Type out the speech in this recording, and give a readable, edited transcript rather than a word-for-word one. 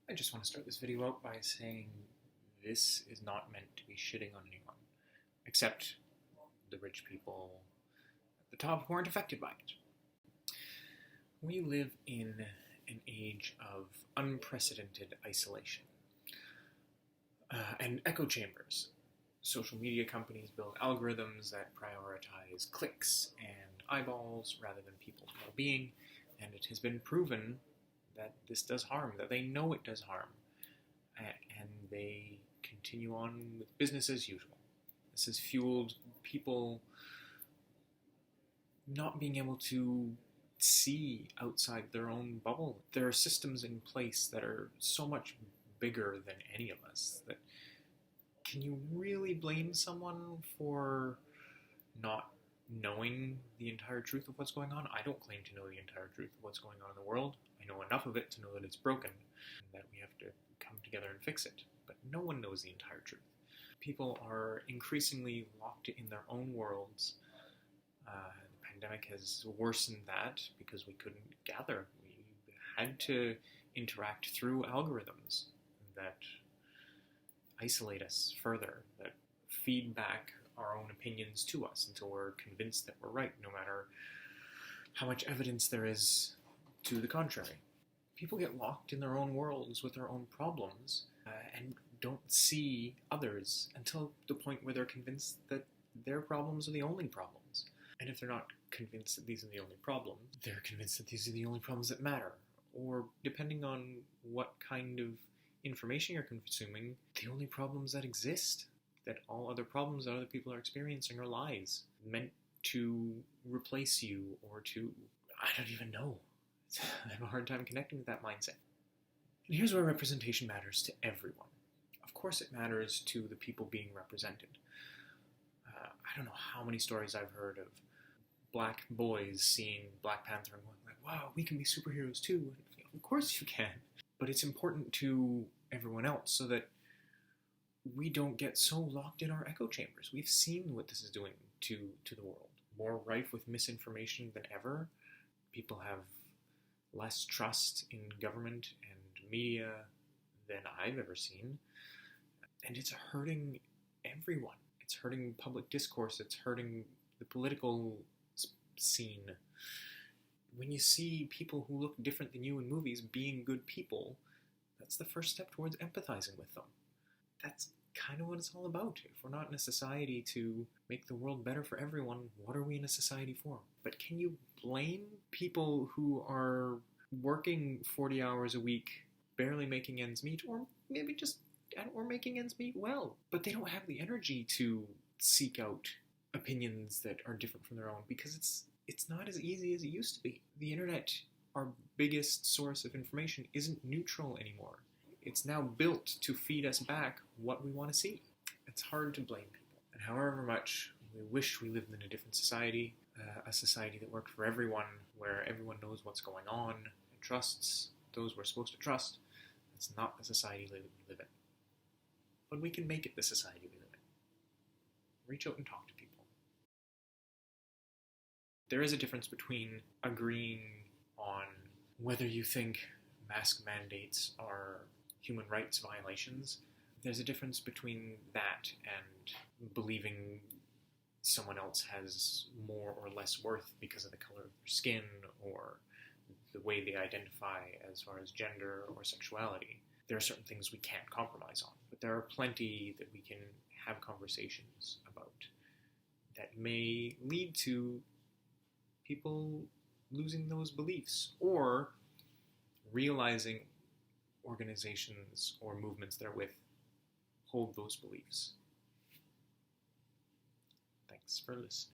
I just want to start this video out by saying this is not meant to be shitting on anyone, except the rich people at the top who aren't affected by it. We live in an age of unprecedented isolation and echo chambers. Social media companies build algorithms that prioritize clicks and eyeballs rather than people's well-being, and it has been proven that this does harm, that they know it does harm, and they continue on with business as usual. This has fueled people not being able to see outside their own bubble. There are systems in place that are so much bigger than any of us that can you really blame someone for not knowing the entire truth of what's going on? I don't claim to know the entire truth of what's going on in the world. I know enough of it to know that it's broken and that we have to come together and fix it. But no one knows the entire truth. People are increasingly locked in their own worlds. The pandemic has worsened that because we couldn't gather. We had to interact through algorithms that isolate us further, that feed back our own opinions to us until we're convinced that we're right, no matter how much evidence there is to the contrary. People get locked in their own worlds with their own problems and don't see others until the point where they're convinced that their problems are the only problems. And if they're not convinced that these are the only problems, they're convinced that these are the only problems that matter. Or depending on what kind of information you're consuming, the only problems that exist, that all other problems that other people are experiencing are lies, meant to replace you or to, I don't even know. I have a hard time connecting with that mindset. And here's where representation matters to everyone. Of course it matters to the people being represented. I don't know how many stories I've heard of black boys seeing Black Panther and going like, wow, we can be superheroes too. And of course you can. But it's important to everyone else so that we don't get so locked in our echo chambers. We've seen what this is doing to the world. More rife with misinformation than ever. People have less trust in government and media than I've ever seen. And it's hurting everyone. It's hurting public discourse. It's hurting the political scene. When you see people who look different than you in movies being good people, that's the first step towards empathizing with them. That's kind of what it's all about. If we're not in a society to make the world better for everyone, what are we in a society for? But can you blame people who are working 40 hours a week, barely making ends meet, or maybe just or making ends meet well, but they don't have the energy to seek out opinions that are different from their own because it's not as easy as it used to be. The internet, our biggest source of information, isn't neutral anymore. It's now built to feed us back what we want to see. It's hard to blame people. And however much we wish we lived in a different society, a society that worked for everyone, where everyone knows what's going on and trusts those we're supposed to trust, that's not the society we live in. But we can make it the society we live in. Reach out and talk to people. There is a difference between agreeing on whether you think mask mandates are human rights violations. There's a difference between that and believing someone else has more or less worth because of the color of their skin or the way they identify as far as gender or sexuality. There are certain things we can't compromise on, but there are plenty that we can have conversations about that may lead to people losing those beliefs or realizing organizations or movements they're with hold those beliefs. Thanks for listening.